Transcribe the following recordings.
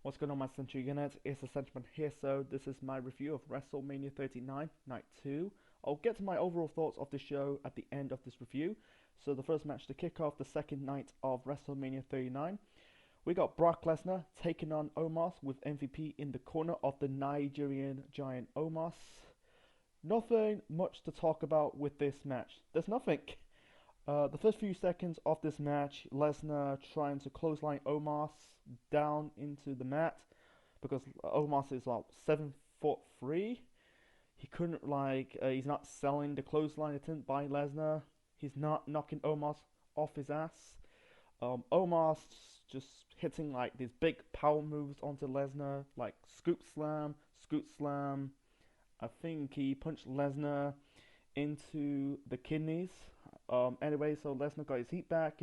What's going on, my Century Unit? It's Essential here, so this is my review of WrestleMania 39, Night 2. I'll get to my overall thoughts of the show at the end of this review. So, the first match to kick off the second night of WrestleMania 39, we got Brock Lesnar taking on Omos with MVP in the corner of the Nigerian giant Omos. Nothing much to talk about with this match. There's nothing. The first few seconds of this match, Lesnar trying to clothesline Omos down into the mat because Omos is like 7'3". He couldn't he's not selling the clothesline attempt by Lesnar. He's not knocking Omos off his ass. Omos just hitting like these big power moves onto Lesnar, like scoop slam, scoop slam. I think he punched Lesnar into the kidneys. Anyway, so Lesnar got his heat back,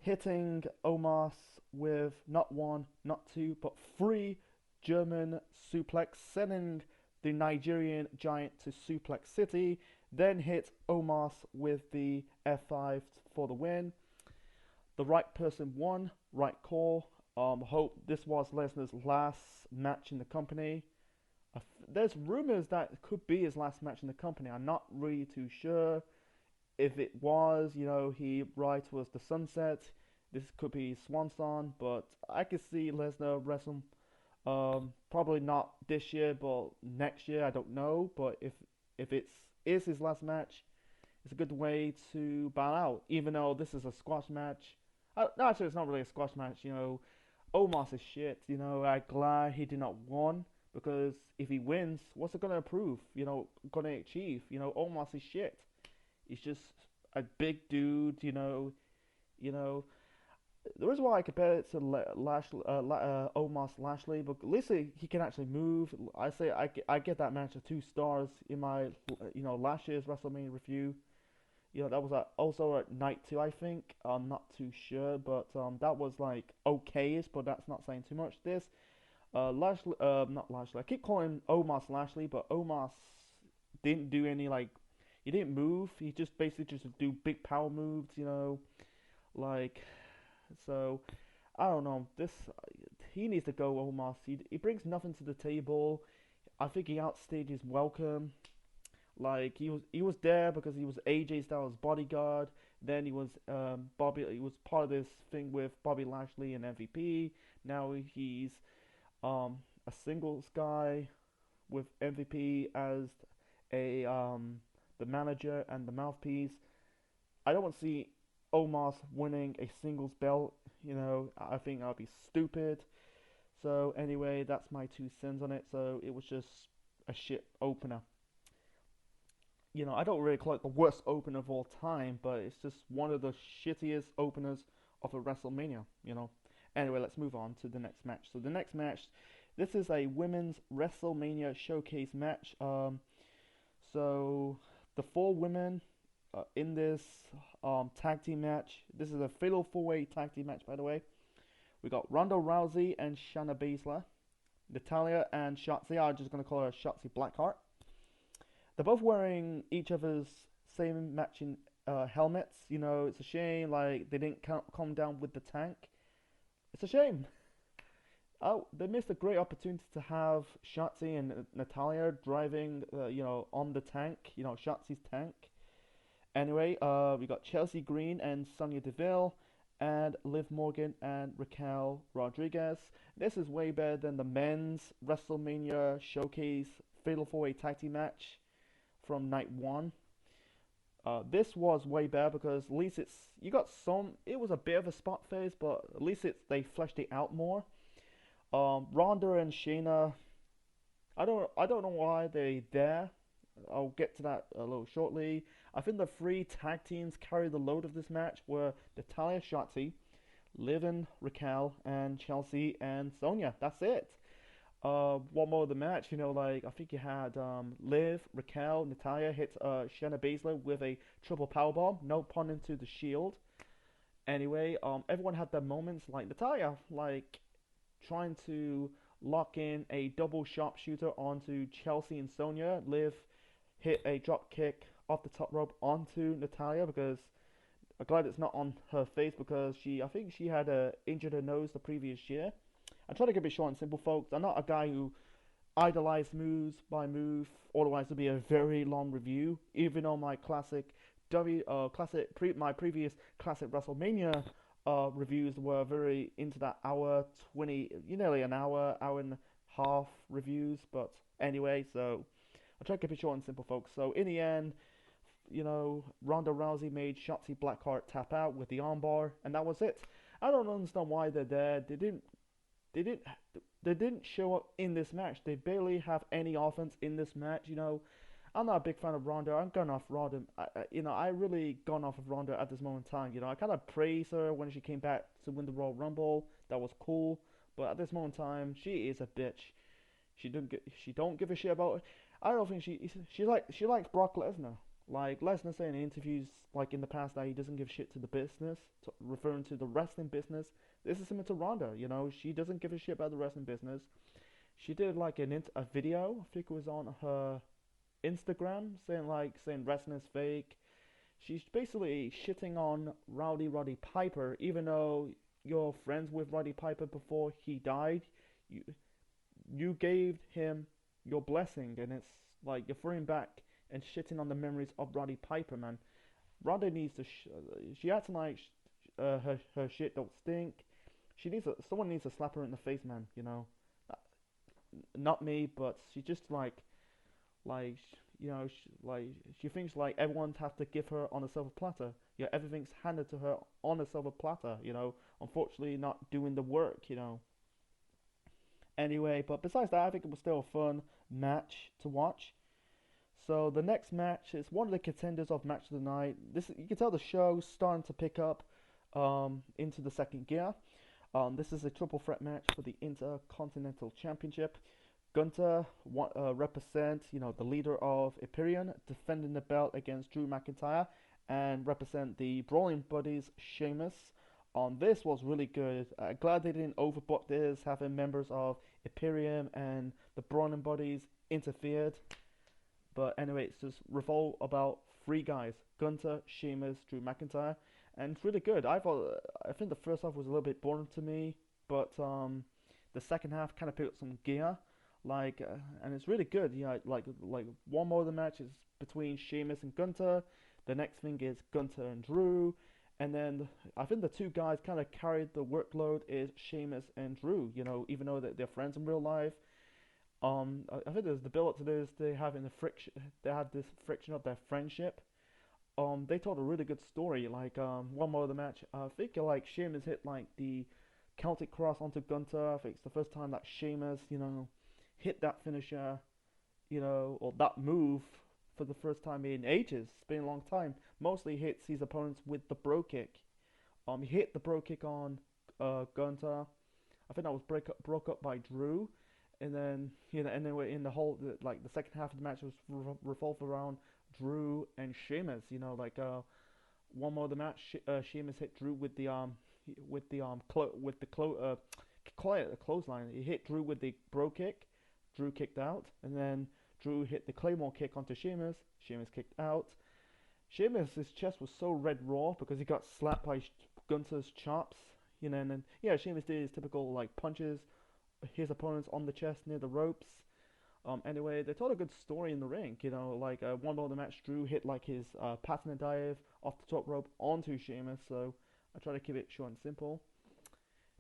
hitting Omos with not one, not two, but three German suplex, sending the Nigerian giant to Suplex City, then hit Omos with the F5 for the win. The right person won, right call. Hope this was Lesnar's last match in the company. There's rumors that it could be his last match in the company. I'm not really too sure. If it was, he right towards the sunset. This could be swan song, but I could see Lesnar wrestle. Probably not this year, but next year. I don't know. But if it's is his last match, it's a good way to bow out. Even though this is a squash match. No, actually, it's not really a squash match. Omos is shit. I'm glad he did not win because if he wins, what's it gonna prove? Gonna achieve? Omos is shit. He's just a big dude, You know, the reason why I compare it to Omos Lashley, but at least he can actually move. I say I get that match a 2 stars in my last year's WrestleMania review. That was also at night 2, I think. I'm not too sure, but that was like okayish, but that's not saying too much. This Lashley, not Lashley. I keep calling him Omos Lashley, but Omos didn't do any he didn't move. He just basically just do big power moves, like so. I don't know. He needs to go Omos. He brings nothing to the table. I think he outstayed his welcome. Like he was there because he was AJ Styles' bodyguard. Then he was Bobby. He was part of this thing with Bobby Lashley and MVP. Now he's a singles guy with MVP as a the manager and the mouthpiece. I don't want to see Omos winning a singles belt. I think that would be stupid. So anyway, that's my 2 cents on it. So it was just a shit opener. I don't really call it the worst opener of all time, but it's just one of the shittiest openers of a WrestleMania. Anyway, let's move on to the next match. So the next match, this is a women's WrestleMania showcase match. So the 4 women in this tag team match. This is a fatal 4-way tag team match, by the way. We got Ronda Rousey and Shayna Baszler, Natalya and Shotzi. I'm just gonna call her Shotzi Blackheart. They're both wearing each other's same matching helmets. It's a shame they didn't come down with the tank. It's a shame. Oh, they missed a great opportunity to have Shotzi and Natalya driving, on the tank. Shotzi's tank. Anyway, we got Chelsea Green and Sonya Deville, and Liv Morgan and Raquel Rodriguez. This is way better than the men's WrestleMania Showcase Fatal 4-Way Tag Team match from night 1. This was way better because at least it was a bit of a spot phase, but at least they fleshed it out more. Ronda and Shayna, I don't know why they're there. I'll get to that a little shortly. I think the 3 tag teams carry the load of this match were Natalya, Shotzi, Liv and Raquel, and Chelsea and Sonya. That's it. One more of the match, I think you had Liv, Raquel, Natalya hit Shayna Baszler with a triple powerbomb. No pun into the Shield. Anyway, everyone had their moments, like Natalya, trying to lock in a double sharpshooter onto Chelsea and Sonya. Liv hit a drop kick off the top rope onto Natalya because I'm glad it's not on her face because I think she had injured her nose the previous year. I try to keep it short and simple, folks. I'm not a guy who idolize moves by move, otherwise it'll be a very long review. Even on my my previous classic WrestleMania reviews were very into that hour 20, nearly an hour and a half reviews. But anyway, so I'll try to keep it short and simple, folks. So in the end, Ronda Rousey made Shotzi Blackheart tap out with the armbar, and that was it. I don't understand why they're there. They didn't they didn't show up in this match. They barely have any offense in this match. I'm not a big fan of Ronda. I'm gone off Ronda. I really gone off of Ronda at this moment in time. I kind of praise her when she came back to win the Royal Rumble. That was cool. But at this moment in time, she is a bitch. She don't give a shit about it. I don't think she likes Brock Lesnar. Like Lesnar saying in interviews like in the past that he doesn't give shit to the business, referring to the wrestling business. This is similar to Ronda. She doesn't give a shit about the wrestling business. She did like a video. I think it was on her Instagram saying wrestling is fake. She's basically shitting on Roddy Piper, even though you're friends with Roddy Piper before he died. You you gave him your blessing, and it's like you're throwing back and shitting on the memories of Roddy Piper, man. Roddy needs to. She acting like her shit don't stink. Someone needs to slap her in the face, man. Uh, not me, but she just like she thinks like everyone has to give her on a silver platter. Yeah, everything's handed to her on a silver platter. Unfortunately, not doing the work. Anyway, but besides that, I think it was still a fun match to watch. So the next match is one of the contenders of match of the night. This you can tell the show's starting to pick up into the second gear. This is a triple threat match for the Intercontinental Championship. Gunther represent the leader of Imperium, defending the belt against Drew McIntyre, and represent the Brawling Buddies Sheamus. This was really good. Glad they didn't overbook this, having members of Imperium and the Brawling Buddies interfered. But anyway, it's just revolve about three guys: Gunther, Sheamus, Drew McIntyre, and it's really good. I think the first half was a little bit boring to me, but the second half kind of picked up some gear, and it's really good. Like one more of the matches between Sheamus and Gunther. The next thing is Gunther and Drew, and then I think the two guys kind of carried the workload is Sheamus and Drew. Even though they're friends in real life. I think there's the build up to this. They have They have this friction of their friendship. They told a really good story. One more of the match. I think like Sheamus hit like the Celtic Cross onto Gunther. I think it's the first time that Sheamus, hit that finisher, or that move for the first time in ages. It's been a long time. Mostly hits his opponents with the bro kick. He hit the bro kick on Gunther. I think that was broke up by Drew. And then and then in the second half of the match was revolved around Drew and Sheamus. One more of the match, Sheamus hit Drew with the clothesline. He hit Drew with the bro kick. Drew kicked out, and then Drew hit the Claymore kick onto Sheamus. Sheamus kicked out. Sheamus' chest was so red raw because he got slapped by Gunther's chops. And then Sheamus did his typical like punches his opponents on the chest near the ropes. Anyway, they told a good story in the ring. One more of the match, Drew hit like his pattern dive off the top rope onto Sheamus. So I try to keep it short and simple.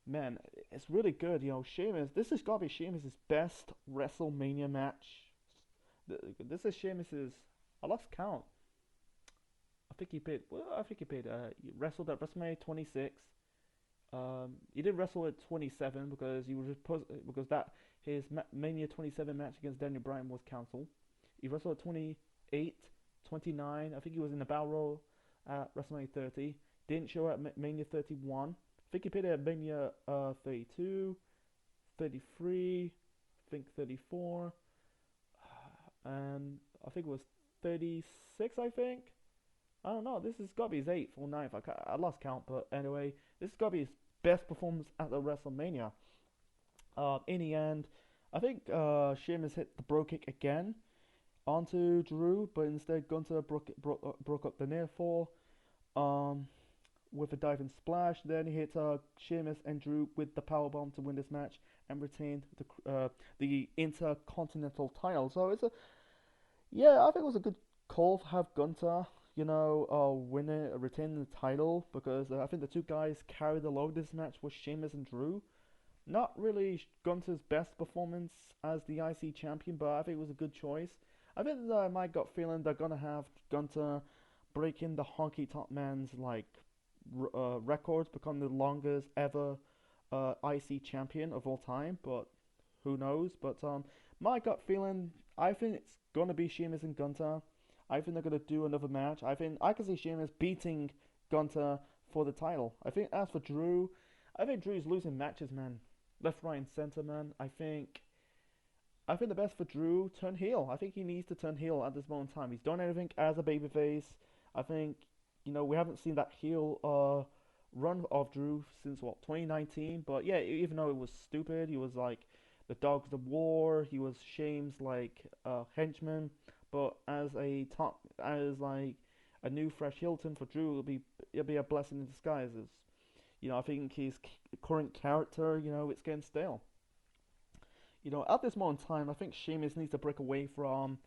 Man, it's really good. Sheamus. This has got to be Sheamus' best WrestleMania match. This is Sheamus's. I lost count. I think he paid. Well, I think he paid. He wrestled at WrestleMania 26. He did wrestle at 27 because that his Mania 27 match against Daniel Bryan was cancelled. He wrestled at 28, 29. I think he was in the Battle Royal at WrestleMania 30. Didn't show up at Mania 31. I think he paid at Mania 32, 33, I think 34, and I think it was 36. I think. I don't know. This has got to be his 8th or 9th. I lost count, but anyway, this has got to be his best performance at the WrestleMania. In the end, I think Sheamus hit the bro kick again onto Drew, but instead Gunther broke up the near fall. with a diving splash. Then he hit Sheamus and Drew with the powerbomb to win this match and retain the Intercontinental title. So it's a yeah, I think it was a good call to have Gunter, win it, retain the title because I think the two guys carried the load this match was Sheamus and Drew. Not really Gunter's best performance as the IC champion, but I think it was a good choice. I think that my gut feeling they're gonna have Gunter breaking the Honky Tonk Man's records, become the longest ever IC champion of all time. But who knows? But my gut feeling, I think it's gonna be Sheamus and Gunter. I think they're gonna do another match. I think I can see Sheamus beating Gunter for the title. I think as for Drew, I think Drew's losing matches, man. Left, right, and center, man. I think the best for Drew, turn heel. I think he needs to turn heel at this moment in time. He's done everything as a babyface. I think, we haven't seen that heel run of Drew since what, 2019. But yeah, even though it was stupid, he was like the Dogs of War. He was Shane's henchman. But as like a new fresh Hilton for Drew, it'll be a blessing in disguise. I think his current character, it's getting stale. At this moment in time, I think Sheamus needs to break away from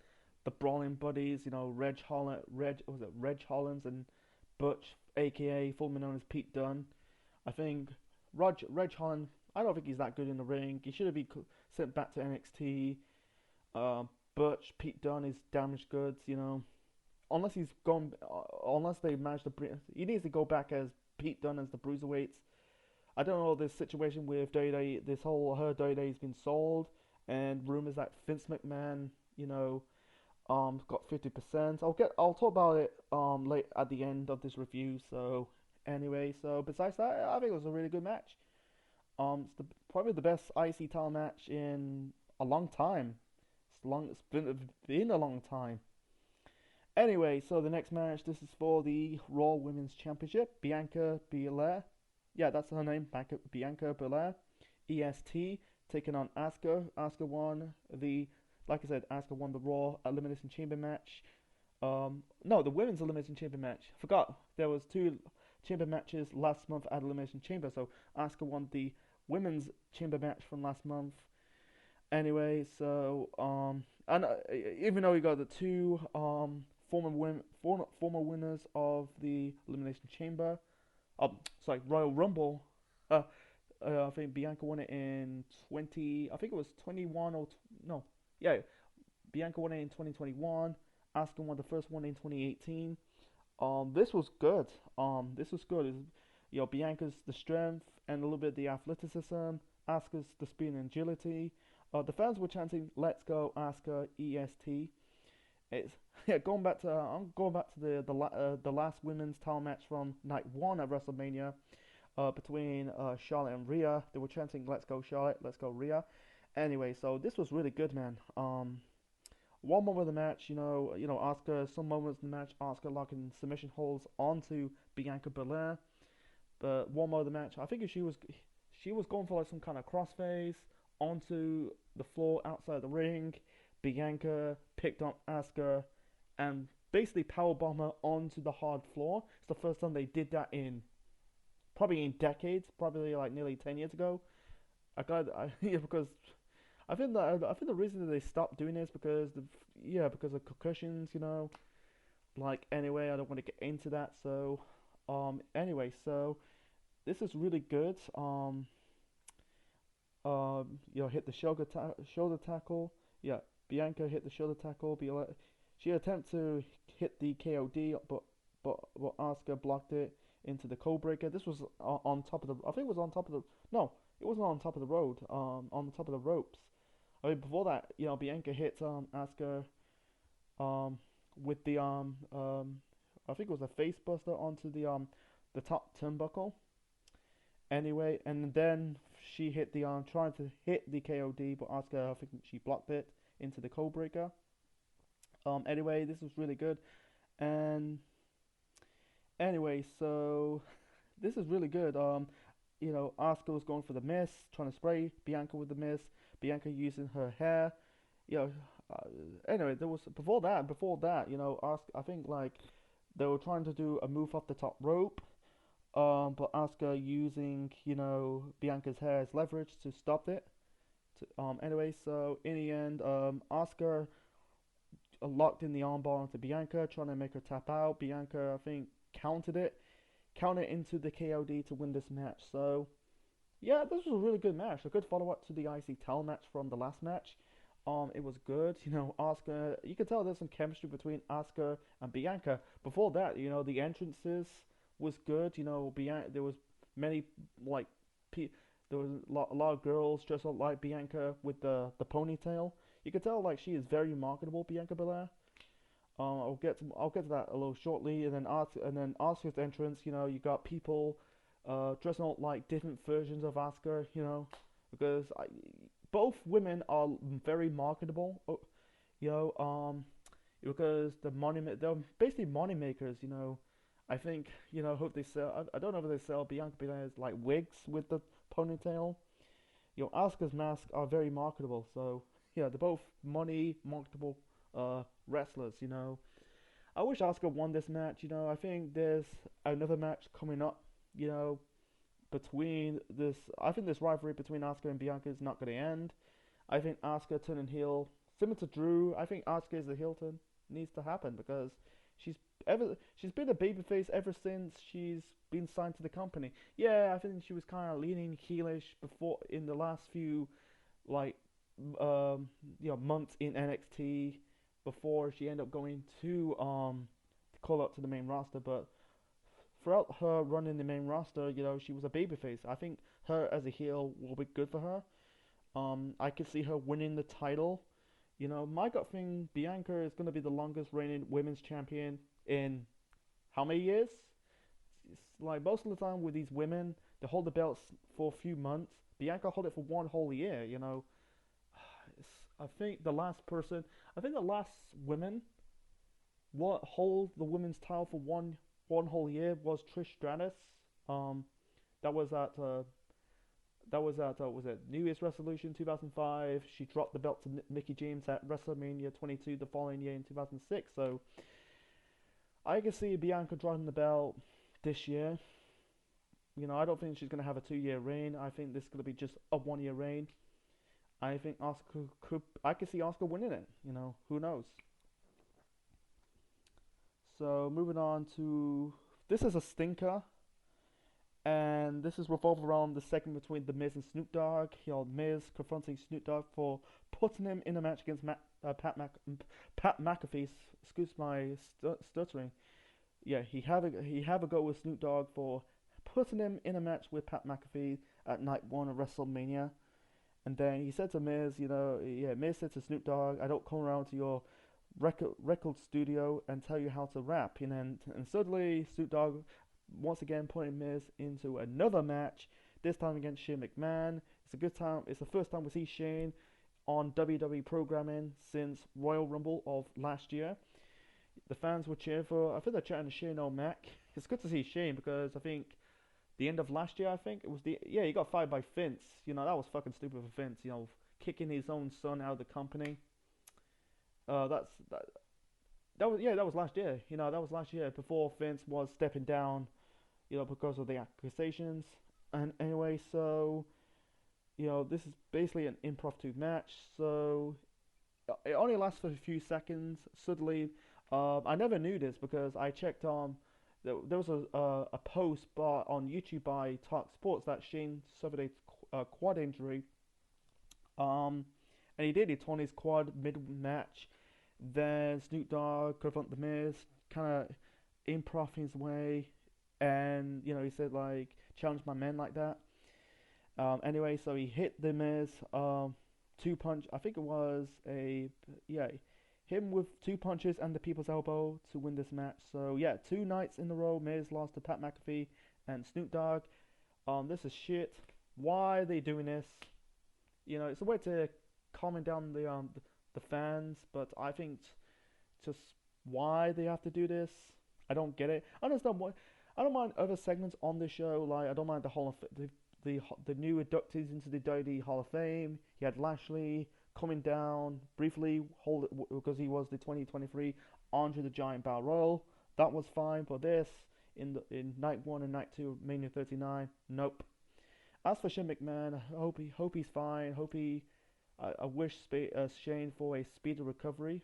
the brawling buddies. Reg Hollins and Butch, aka formerly known as Pete Dunne. I think Reg Holland. I don't think he's that good in the ring. He should have been sent back to NXT. Butch, Pete Dunne is damaged goods. Unless he's gone, unless they managed to bring, he needs to go back as Pete Dunne as the bruiserweights. I don't know this situation with WWE. This whole her WWE has been sold, and rumors that Vince McMahon, got 50%. I'll talk about it late at the end of this review. So anyway, so besides that, I think it was a really good match. Probably the best IC title match in a long time. It's been a long time. Anyway, so the next match, this is for the Raw Women's Championship. Bianca Belair, yeah, that's her name, Bianca Belair, EST, taking on Asuka. Like I said, Asuka won the Raw Elimination Chamber match. No, the Women's Elimination Chamber match. Forgot there was two chamber matches last month at Elimination Chamber, so Asuka won the Women's Chamber match from last month. Anyway, so and even though we got the two former winners of the Elimination Chamber, Royal Rumble. I think Bianca won it in 20. I think it was 21 or no, yeah, Bianca won it in 2021. Asuka won the first one in 2018. This was good. Bianca's the strength and a little bit the athleticism. Asuka's the speed and agility. The fans were chanting "Let's go, Asuka, EST." It's going back to the last women's title match from night one at WrestleMania, between Charlotte and Rhea. They were chanting "Let's go, Charlotte, let's go, Rhea." Anyway, so this was really good, man. One moment of the match, Asuka. Some moments in the match, Asuka locking submission holds onto Bianca Belair. But one moment of the match, I think she was going for like some kind of crossface onto the floor outside the ring. Bianca picked up Asuka and basically powerbomb her onto the hard floor. It's the first time they did that probably in decades, probably like nearly 10 years ago. Because I think the reason that they stopped doing this because of concussions, anyway, I don't want to get into that. So anyway, so this is really good. Hit the shoulder tackle. Yeah, Bianca hit the shoulder tackle. She attempted to hit the KOD, but Asuka blocked it into the code breaker. This was on top of the. I think it was on top of the. No, it wasn't on top of the road. On the top of the ropes. I mean, before that, Bianca hit Asuka with the I think it was a face buster onto the top turnbuckle. Anyway, and then she hit the trying to hit the KOD, but Asuka, I think she blocked it into the code breaker. Anyway, this was really good, and anyway, so this is really good. Asuka was going for the miss, trying to spray Bianca with the miss. Bianca using her hair. Anyway, there was before that, Asuka, I think like they were trying to do a move off the top rope. But Asuka using, Bianca's hair as leverage to stop it. Anyway, so in the end, Asuka locked in the armbar onto Bianca, trying to make her tap out. Bianca, I think, counted into the KOD to win this match. So yeah, this was a really good match. A good follow up to the IC title match from the last match. It was good. Asuka. You could tell there's some chemistry between Asuka and Bianca. Before that, the entrances was good. Bianca. There was many like, there was a lot of girls dressed up like Bianca with the ponytail. You could tell like she is very marketable, Bianca Belair. I'll get to that a little shortly, and then Asuka's entrance. You got people dressing up like different versions of Asuka. Because both women are very marketable. You know, because they're basically money makers. I think hope they sell. I don't know if they sell Bianca Belair's like wigs with the ponytail. Asuka's masks are very marketable. So yeah, they're both money marketable wrestlers. I wish Asuka won this match. I think there's another match coming up. You know, between this, I think this rivalry between Asuka and Bianca is not going to end. I think Asuka turning heel, similar to Drew. I think Asuka is the heel turn needs to happen because she's she's been a babyface ever since she's been signed to the company. Yeah, I think she was kind of leaning heelish before in the last few like months in NXT before she ended up going to call up to the main roster. But throughout her run in the main roster, she was a babyface. I think her as a heel will be good for her. I could see her winning the title. My gut thing, Bianca is going to be the longest reigning women's champion in how many years? It's like most of the time with these women, they hold the belts for a few months. Bianca hold it for one whole year. It's, I think the last women what hold the women's title for one whole year was Trish Stratus. Um, that was at was it New Year's Resolution 2005. She dropped the belt to Mickey James at WrestleMania 22 the following year in 2006. So I can see Bianca dropping the belt this year. I don't think she's gonna have a 2 year reign. I think this is gonna be just a 1 year reign. I think Oscar could. I could see Oscar winning it. Who knows? So moving on to this is a stinker, and this is revolved around the segment between The Miz and Snoop Dogg. Miz confronting Snoop Dogg for putting him in a match against Pat McAfee. Excuse my stuttering. Yeah, he have a go with Snoop Dogg for putting him in a match with Pat McAfee at night one of WrestleMania. And then he said to Miz, Miz said to Snoop Dogg, I don't come around to your record studio and tell you how to rap. And suddenly Snoop Dogg once again putting Miz into another match, this time against Shane McMahon. It's a good time. It's the first time we see Shane on WWE programming since Royal Rumble of last year. The fans were cheering for. I think they're chanting Shane O'Mac. It's good to see Shane because I think the end of last year, I think it was he got fired by Vince. That was fucking stupid for Vince. Kicking his own son out of the company. That was last year. That was last year before Vince was stepping down. Because of the accusations. And anyway, so this is basically an impromptu match. So it only lasts for a few seconds. Suddenly, I never knew this because I checked on. There was a post on YouTube by Talk Sports that Shane suffered a quad injury. And he did. He torn his quad mid match. Then Snoop Dogg confronted the Miz, kind of improv his way, and he said like challenge my men like that. Anyway, so he hit the Miz, two punch. I think it was him with two punches and the people's elbow to win this match. So yeah, 2 nights in a row, Miz lost to Pat McAfee and Snoop Dogg. This is shit. Why are they doing this? It's a way to calming down the fans, but I think just why they have to do this, I don't get it. I understand why. I don't mind other segments on the show, like I don't mind the Hall of the new inductees into the WWE Hall of Fame. You had Lashley coming down briefly, hold it because he was the 2023 Andre the Giant Battle Royal. That was fine, but this in night one and night two of Mania 39. Nope. As for Shane McMahon, I hope he's fine. I wish Shane for a speedy recovery.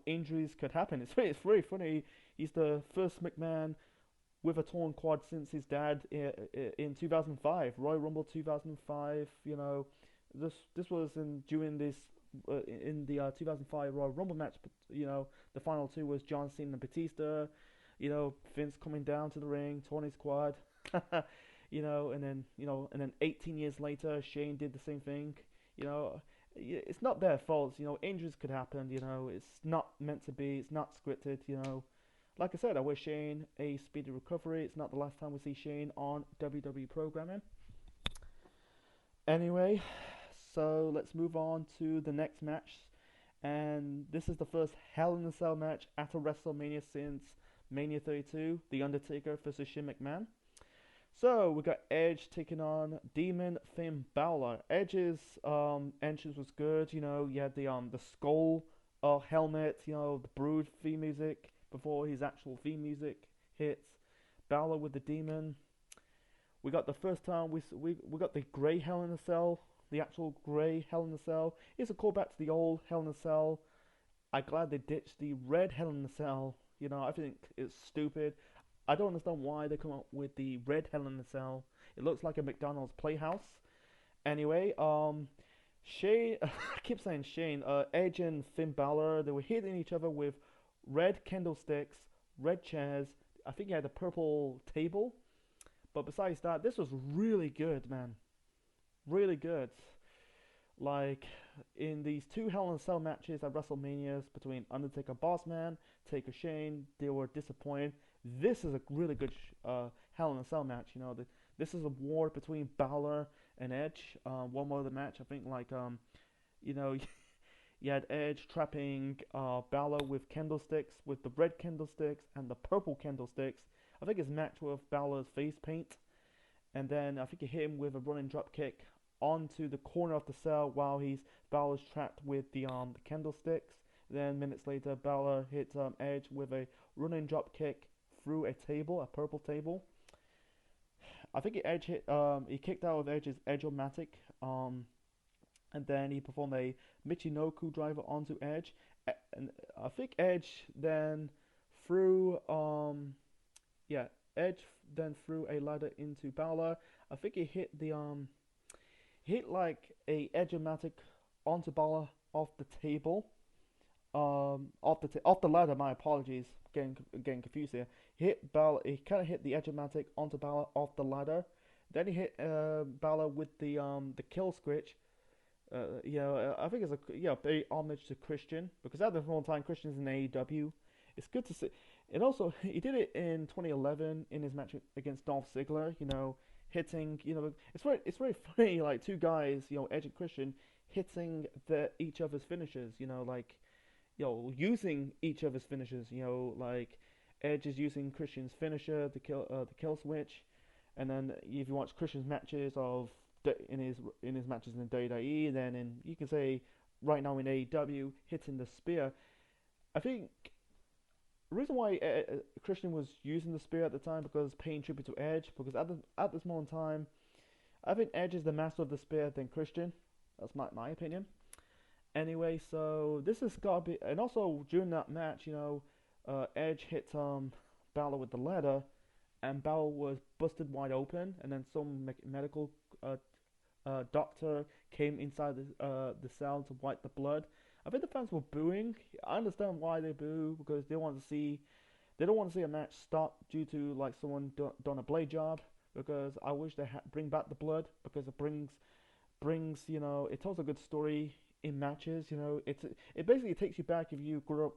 Injuries could happen. It's very funny. He's the first McMahon with a torn quad since his dad in 2005, Royal Rumble 2005. This was during this in the 2005 Royal Rumble match. But the final two was John Cena and Batista. Vince coming down to the ring, torn his quad. And then 18 years later, Shane did the same thing. It's not their fault. Injuries could happen. It's not meant to be. It's not scripted. Like I said, I wish Shane a speedy recovery. It's not the last time we see Shane on WWE programming. Anyway, so let's move on to the next match. And this is the first Hell in a Cell match at a WrestleMania since Mania 32, The Undertaker versus Shane McMahon. So we got Edge taking on Demon Finn Balor. Edge's entrance was good. You had the skull helmet. The Brood theme music before his actual theme music hits. Balor with the demon. We got the first time we got the grey Hell in a Cell, the actual grey Hell in a Cell. It's a callback to the old Hell in a Cell. I'm glad they ditched the red Hell in a Cell. I think it's stupid. I don't understand why they come up with the red Hell in a Cell. It looks like a McDonald's playhouse. Anyway, Shane, I keep saying Shane, Edge and Finn Balor, they were hitting each other with red candlesticks, red chairs. I think he had a purple table. But besides that, this was really good, man. Really good. Like, in these two Hell in a Cell matches at WrestleManias between Undertaker Bossman, Taker Shane, they were disappointed. This is a really good Hell in a Cell match. This is a war between Balor and Edge. One more of the match, I think, you had Edge trapping Balor with candlesticks, with the red candlesticks and the purple candlesticks. I think his match with Balor's face paint, and then I think he hit him with a running drop kick onto the corner of the cell while Balor's trapped with the candlesticks. Then minutes later, Balor hits Edge with a running drop kick through a table, a purple table. I think he kicked out of Edge's Edge-O-Matic, and then he performed a Michinoku driver onto Edge. And I think Edge then threw threw a ladder into Balor. I think he hit like a Edge-O-Matic onto Balor off the table. Off the ladder. My apologies, getting confused here. He kind of hit the Edge-O-Matic onto Balor off the ladder. Then he hit Balor with the kill switch. I think it's a pay homage to Christian, because at the whole time Christian's in AEW. It's good to see. And also he did it in 2011 in his match against Dolph Ziggler. Hitting. It's very funny. Like two guys, Edge and Christian, hitting each other's finishes. Using each other's finishes. Like Edge is using Christian's finisher, the kill switch, and then if you watch Christian's matches in his matches in WWE, then you can say right now in AEW, hitting the spear. I think the reason why Christian was using the spear at the time because paying tribute to Edge, because at this moment in time, I think Edge is the master of the spear than Christian. That's my opinion. Anyway, so this has got to be, and also during that match, Edge hit Balor with the ladder, and Balor was busted wide open, and then some medical doctor came inside the cell to wipe the blood. I think the fans were booing. I understand why they boo, because they don't want to see a match stop due to like someone done a blade job. Because I wish they bring back the blood, because it brings it tells a good story in matches. It basically takes you back if you grew up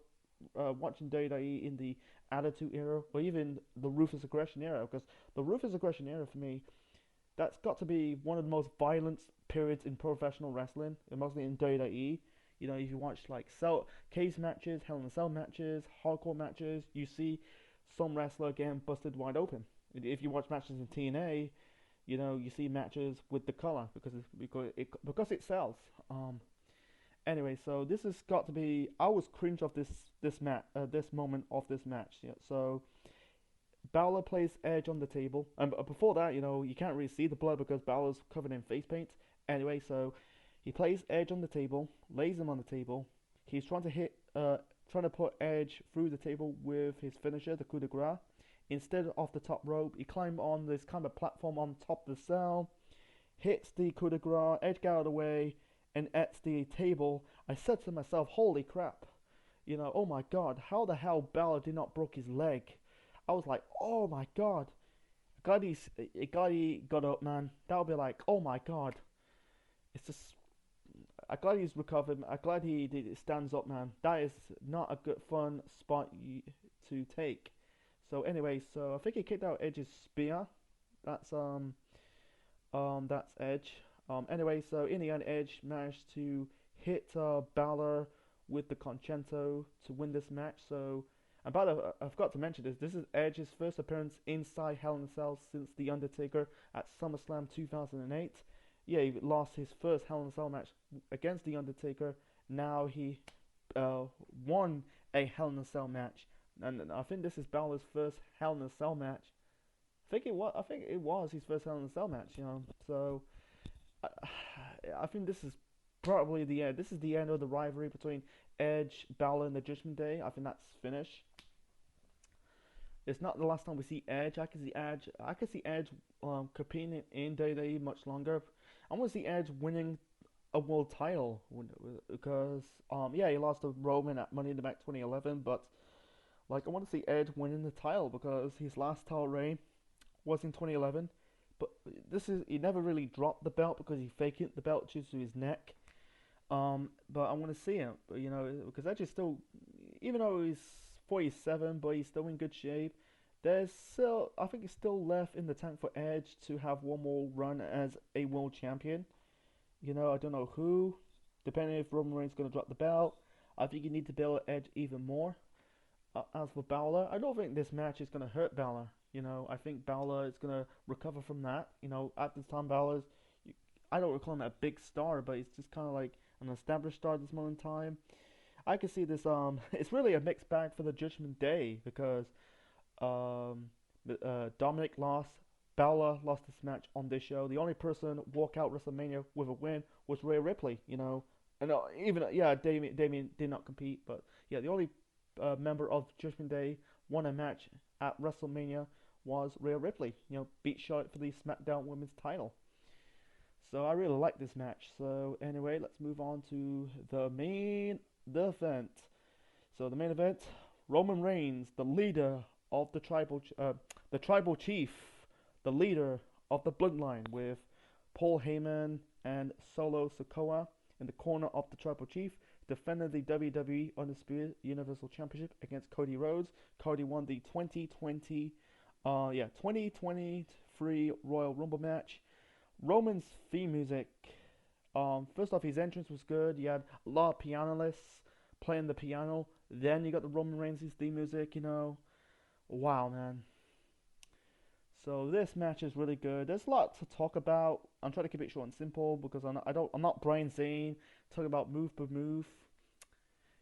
watching WWE in the Attitude Era, or even the Ruthless Aggression Era, because the Ruthless Aggression Era for me, that's got to be one of the most violent periods in professional wrestling, and mostly in WWE. If you watch like cage matches, Hell in a Cell matches, hardcore matches, you see some wrestler getting busted wide open. If you watch matches in TNA, you see matches with the color because it sells. Anyway, so this has got to be. I was cringe of this moment of this match. Yeah. So Balor plays Edge on the table, and before that, you can't really see the blood because Balor's covered in face paint. Anyway, so he plays Edge on the table, lays him on the table. He's trying to put Edge through the table with his finisher, the coup de grace. Instead of the top rope, he climbed on this kind of platform on top of the cell, hits the coup de grace, Edge got out of the way, and at the table, I said to myself, holy crap, oh my god, how the hell Balor did not broke his leg? I was like, oh my god. Glad he got up, man. That would be like, oh my god. It's just, I'm glad he's recovered. I'm glad he stands up, man. That is not a good fun spot to take. So anyway, so I think he kicked out Edge's spear. That's that's Edge. Anyway, so in the end, Edge managed to hit Balor with the Concerto to win this match. So, and by the way, I forgot to mention this. This is Edge's first appearance inside Hell in a Cell since The Undertaker at SummerSlam 2008. Yeah, he lost his first Hell in a Cell match against The Undertaker. Now he won a Hell in a Cell match, and I think this is Balor's first Hell in a Cell match. I think it was his first Hell in a Cell match. So I, I think this is probably the end. This is the end of the rivalry between Edge, Balor, and the Judgment Day. I think that's finished. It's not the last time we see Edge. I can see Edge competing in WWE much longer. I want to see Edge winning a world title because yeah, he lost to Roman at Money in the Bank 2011, but like I want to see Edge winning the title because his last title reign was in 2011. But he never really dropped the belt because he faked the belt to his neck. But I want to see him, because Edge is still, even though he's 47, but he's still in good shape. I think he's still left in the tank for Edge to have one more run as a world champion. I don't know who, depending if Roman Reigns is going to drop the belt. I think you need to build Edge even more. As for Balor, I don't think this match is going to hurt Balor. I think Balor is going to recover from that. At this time, I don't recall him a big star, but he's just kind of like an established star at this moment in time. I can see this. It's really a mixed bag for the Judgment Day because Dominic lost. Balor lost this match on this show. The only person walk out WrestleMania with a win was Rhea Ripley. And even Damien did not compete, but yeah, the only member of Judgment Day won a match at WrestleMania was Rhea Ripley. Beat Charlotte for the SmackDown Women's title. So I really like this match. So anyway, let's move on to the event. So the main event, Roman Reigns, the leader of the tribal chief, the leader of the bloodline, with Paul Heyman and Solo Sikoa in the corner of the tribal chief, defended the WWE Undisputed Universal Championship against Cody Rhodes. Cody won the 2023 Royal Rumble match. Roman's theme music. First off, his entrance was good. You had a lot of pianists playing the piano. Then you got the Roman Reigns' theme music. Wow, man. So this match is really good. There's a lot to talk about. I'm trying to keep it short and simple because I'm not Brian Zane talking about move per move.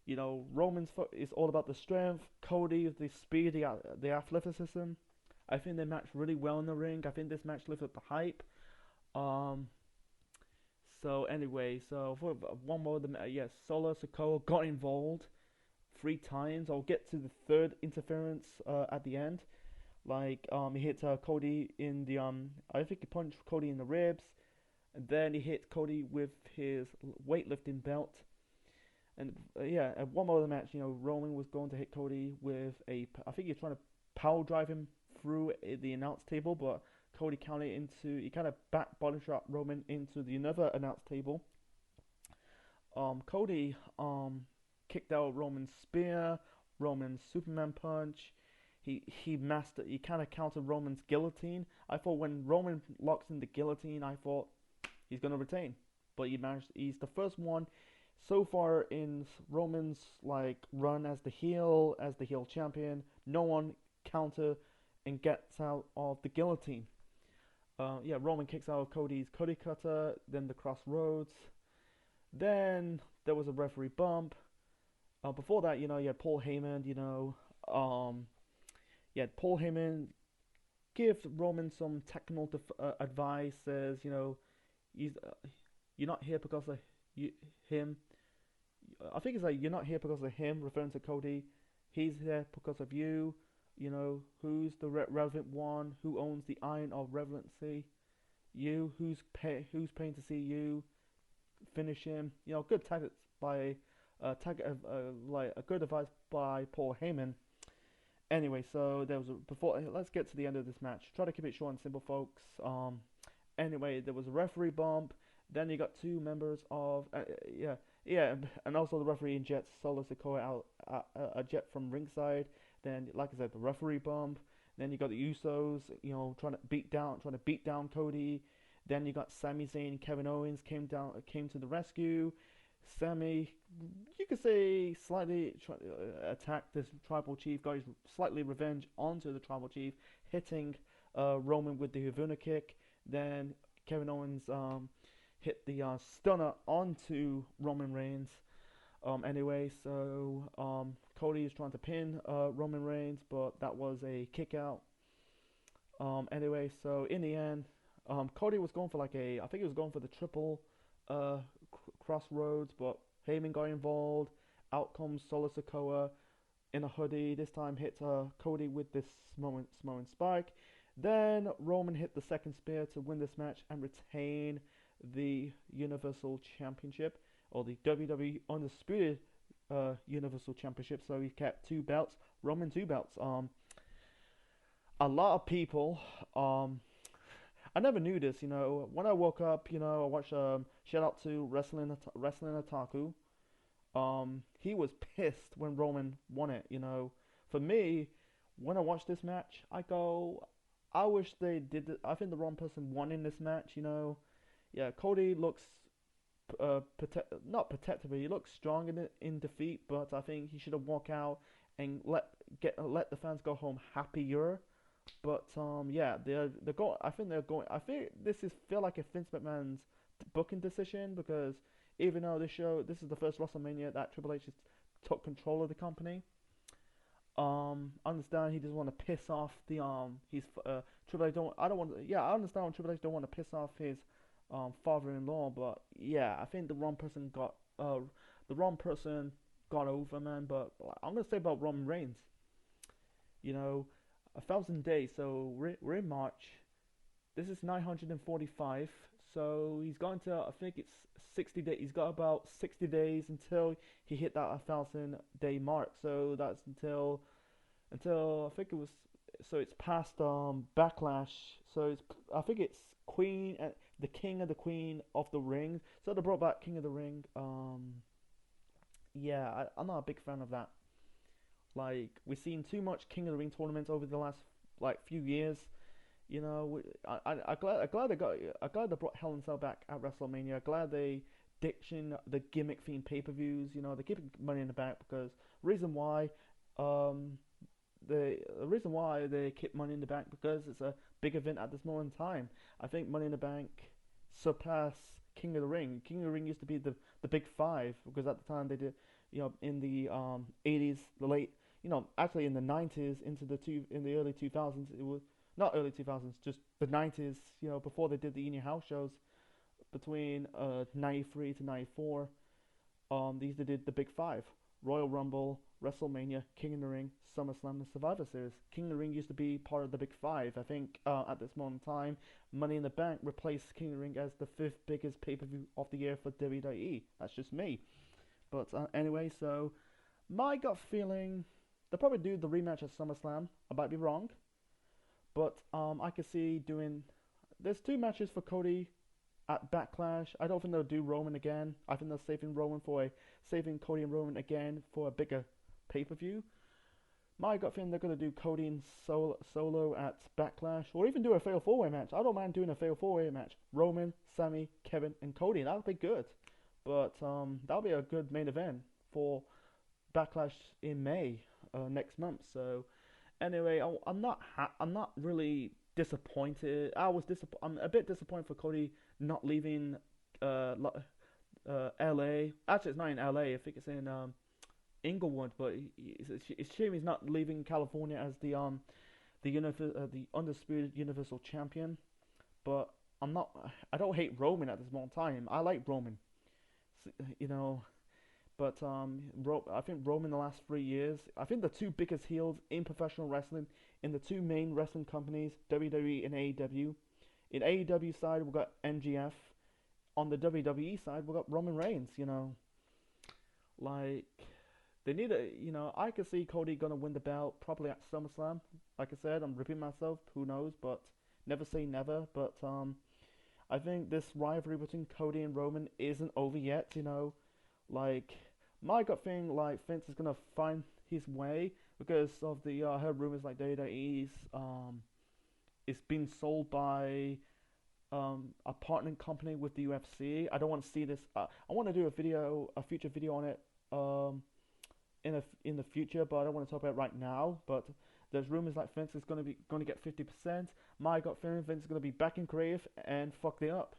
Roman's is all about the strength. Cody is the speed, the athleticism. I think they matched really well in the ring. I think this match lifted the hype. So anyway, so for one more, Solo Sikoa got involved 3 times. I'll get to the third interference at the end. He hit Cody in the I think he punched Cody in the ribs, and then he hit Cody with his weightlifting belt. And at one more of the match, Roman was going to hit Cody with I think he's trying to power drive him through the announce table, but Cody he kind of back body shot Roman into the another announce table. Cody kicked out Roman's spear, Roman's Superman punch. He kind of countered Roman's guillotine. I thought when Roman locks in the guillotine, I thought he's gonna retain, but he's the first one so far in Roman's run as the heel champion. No one counter and gets out of the guillotine. Roman kicks out of Cody's Cody Cutter, then the Crossroads. Then there was a referee bump. Before that, you had Paul Heyman, yeah, Paul Heyman gives Roman some technical advice. Says, you, you're not here because of you, him. I think it's like you're not here because of him, referring to Cody. He's here because of you. Who's the relevant one? Who owns the iron of relevancy? You. Who's paying to see you finish him? Good tactics by like a good advice by Paul Heyman. Anyway, so there was before. Let's get to the end of this match. Try to keep it short and simple, folks. Anyway, there was a referee bump. Then you got two members of yeah, and also the referee injects Solo Sikoa out a jet from ringside. Then, like I said, the referee bump. Then you got the Usos, trying to beat down Cody. Then you got Sami Zayn and Kevin Owens came to the rescue. Sami, you could say, slightly attacked this tribal chief, got his slightly revenge onto the tribal chief, hitting Roman with the Havana kick. Then Kevin Owens hit the stunner onto Roman Reigns. Anyway, so Cody is trying to pin Roman Reigns, but that was a kick out. Anyway, so in the end, Cody was going for I think he was going for the triple uh, crossroads, but Heyman got involved. Out comes Solo Sikoa in a hoodie. This time hit Cody with this Samoan spike. Then Roman hit the second spear to win this match and retain the Universal Championship, or the WWE Undisputed Universal Championship. So he kept two belts. Roman two belts. A lot of people. I never knew this. When I woke up, I watched. Shout out to Wrestling Otaku. He was pissed when Roman won it. For me, when I watched this match, I wish they did it. I think the wrong person won in this match. Yeah, Cody looks not protected, but he looks strong in defeat. But I think he should have walked out and let the fans go home happier. But yeah, they're going. I think they're going. I think feel like a Vince McMahon's booking decision, because even though this is the first WrestleMania that Triple H has took control of the company. I understand he doesn't want to piss off the his Triple H don't. I don't want. Yeah, I understand when Triple H don't want to piss off his father-in-law, but yeah, I think the wrong person got over, man. But I'm gonna say about Roman Reigns. 1,000 days. So we're in March. This is 945. So he's going to. I think it's 60 days. He's got about 60 days until he hit that 1,000-day mark. So that's until I think it was. So it's past Backlash. So I think it's Queen, the King and the Queen of the Ring. So they brought back King of the Ring. Yeah, I'm not a big fan of that. Like, we've seen too much King of the Ring tournaments over the last few years. I'm glad they brought Hell in a Cell back at WrestleMania. Glad they ditching the gimmick themed pay-per-views. They're keeping Money in the Bank because the reason why they keep Money in the Bank, because it's a big event at this moment in time. I think Money in the Bank surpassed King of the Ring. King of the Ring used to be the big five, because at the time they did, in the 80s, the late, actually in the 90s in the early 2000s, it was not early 2000s, just the 90s, before they did the In Your House shows between 93 to 94. These they did the big five: Royal Rumble, WrestleMania, King of the Ring, SummerSlam, and Survivor Series. King of the Ring used to be part of the big five. I think at this moment in time, Money in the Bank replaced King of the Ring as the fifth biggest pay-per-view of the year for WWE. That's just me. But anyway, so my gut feeling, they'll probably do the rematch at SummerSlam. I might be wrong, but I could see doing. There's two matches for Cody at Backlash. I don't think they'll do Roman again. I think they're saving Cody and Roman again for a bigger pay-per-view. My gut feeling they're gonna do Cody and Solo at Backlash, or even do a Fatal 4-Way match. I don't mind doing a Fatal 4-Way match: Roman, Sami, Kevin, and Cody. That would be good. But that'll be a good main event for Backlash in May next month. So anyway, I'm not really disappointed. I'm a bit disappointed for Cody not leaving L.A. Actually, it's not in L.A. I think it's in Inglewood. But it's a shame he's not leaving California as the the undisputed Universal Champion. But I'm not. I don't hate Roman at this moment in time. I like Roman. You know, but I think Roman the last 3 years. I think the two biggest heels in professional wrestling in the two main wrestling companies, WWE and AEW. In AEW side, we've got MGF. On the WWE side, we've got Roman Reigns. Like they need a. I could see Cody gonna win the belt probably at SummerSlam. Like I said, I'm repeating myself. Who knows? But never say never. But I think this rivalry between Cody and Roman isn't over yet. Like my gut thing, like Vince is gonna find his way because of the I heard rumors like Data is being sold by a partnering company with the UFC. I don't want to see this. I want to do a future video on it in the future, but I don't want to talk about it right now. But there's rumors like Vince is going to get 50%. My gut feeling, Vince is going to be back in creative and fuck it up.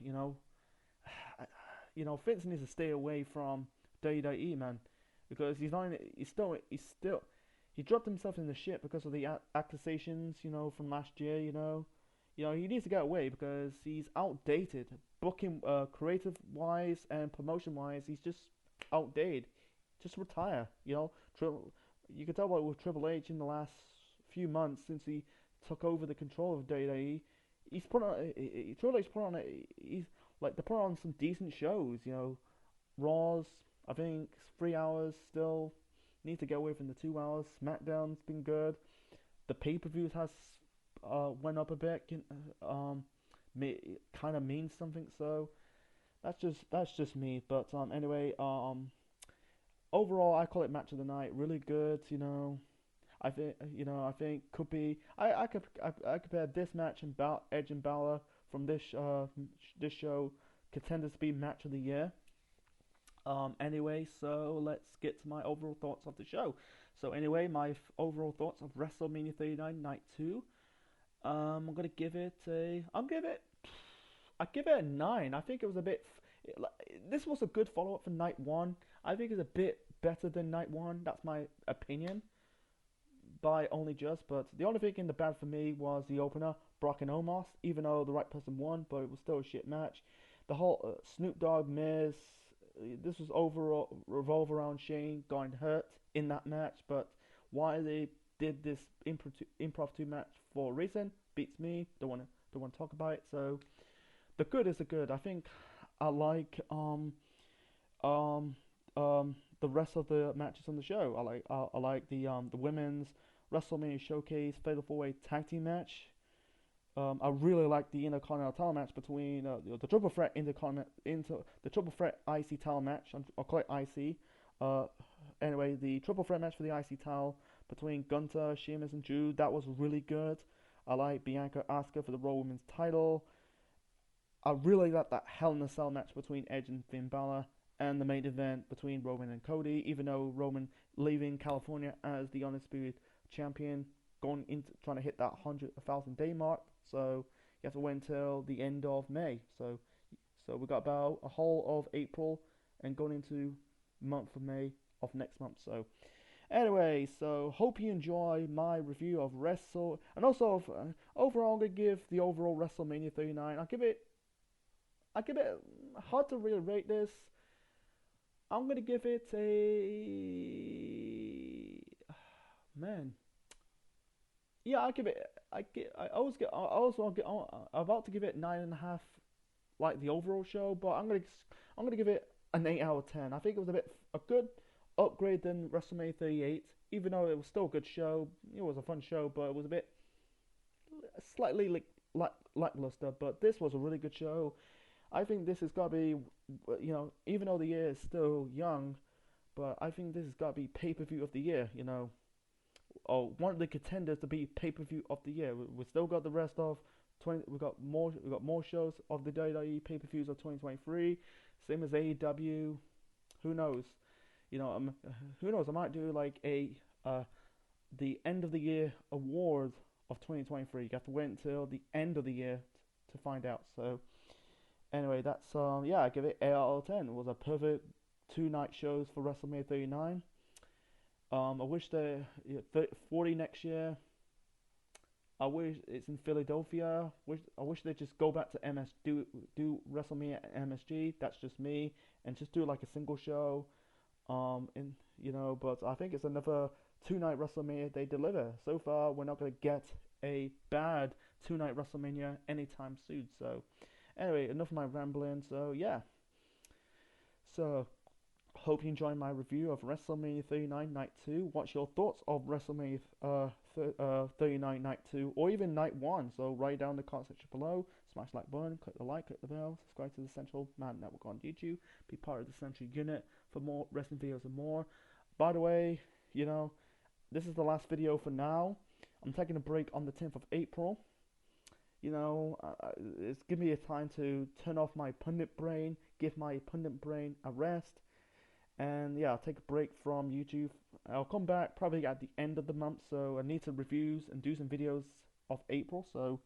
Vince needs to stay away from WWE, man, because he dropped himself in the shit because of the accusations, from last year. He needs to get away because he's outdated. Booking, creative wise and promotion wise, he's just outdated. Just retire. You can tell with Triple H in the last few months since he took over the control of WWE. Triple H put on they put on some decent shows. Raws, I think 3 hours still. Need to get away from the 2 hours. SmackDown's been good. The pay-per-views has went up a bit. Kind of means something. So that's just me. But anyway, overall I call it match of the night. Really good. I think could be. I compare this match and Edge and Balor from this show contenders to be match of the year. Anyway, so let's get to my overall thoughts of the show. So anyway, my overall thoughts of WrestleMania 39 Night 2. I'm gonna give it I give it a 9. I think it was a bit. This was a good follow up for Night 1. I think it's a bit better than Night 1. That's my opinion. By only just, but the only thing in the bad for me was the opener, Brock and Omos. Even though the right person won, but it was still a shit match. The whole Snoop Dogg Miz. This was overall revolve around Shane going hurt in that match, but why they did this improv 2 match for a reason beats me. Don't want to talk about it. So the good is the good. I think I like the rest of the matches on the show. I like the women's WrestleMania Showcase Fatal 4-Way Tag Team match. I really like the Intercontinental title match between the Triple Threat the Triple Threat IC title match. I'll call it IC. Anyway, the Triple Threat match for the IC title between Gunther, Sheamus, and Drew. That was really good. I like Bianca Asuka for the Raw Women's title. I really like that Hell in a Cell match between Edge and Finn Balor, and the main event between Roman and Cody. Even though Roman leaving California as the undisputed champion, going into trying to hit that 1,000 day mark, so you have to wait until the end of May. So we got about a whole of April and going into month of May of next month. So anyway, so hope you enjoy my review of Wrestle, and also overall I'm gonna give the overall WrestleMania 39. I give it hard to really rate this. I'm gonna give it a man. Yeah, I give it. I'm about to give it 9.5, like the overall show, but I'm gonna give it an 8 out of 10. I think it was a good upgrade than WrestleMania 38, even though it was still a good show. It was a fun show, but it was a bit slightly lackluster. But this was a really good show. I think this has got to be, even though the year is still young, but I think this has got to be pay-per-view of the year. Or one of the contenders to be pay-per-view of the year. We still got the rest of 20. We got more shows of the WWE pay-per-views of 2023. Same as AEW. Who knows? Who knows? I might do like the end of the year award of 2023. You have to wait until the end of the year to find out. So anyway, that's I give it 8 out of 10. It was a perfect 2 night shows for WrestleMania 39. I wish 40 next year. I wish it's in Philadelphia. I wish they just go back to MS do WrestleMania at MSG. That's just me, and just do like a single show. In but I think it's another 2 night WrestleMania they deliver. So far, we're not gonna get a bad 2 night WrestleMania anytime soon. So anyway, enough of my rambling. So yeah, so hope you enjoyed my review of WrestleMania 39 Night 2. What's your thoughts of WrestleMania 39 Night 2 or even Night 1? So write down in the comment section below. Smash like button, click the like, click the bell, subscribe to the Central Man Network on YouTube. Be part of the Central Unit for more wrestling videos and more. By the way, this is the last video for now. I'm taking a break on the 10th of April. It's give me a time to turn off my pundit brain, give my pundit brain a rest, and yeah, I'll take a break from YouTube. I'll come back probably at the end of the month, so I need to reviews and do some videos of April. So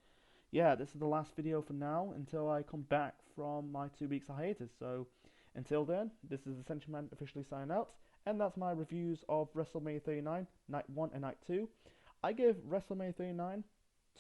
yeah, this is the last video for now until I come back from my 2 weeks hiatus. So until then, this is Essential Man officially signing out, and that's my reviews of WrestleMania 39 Night 1 and Night 2. I give WrestleMania 39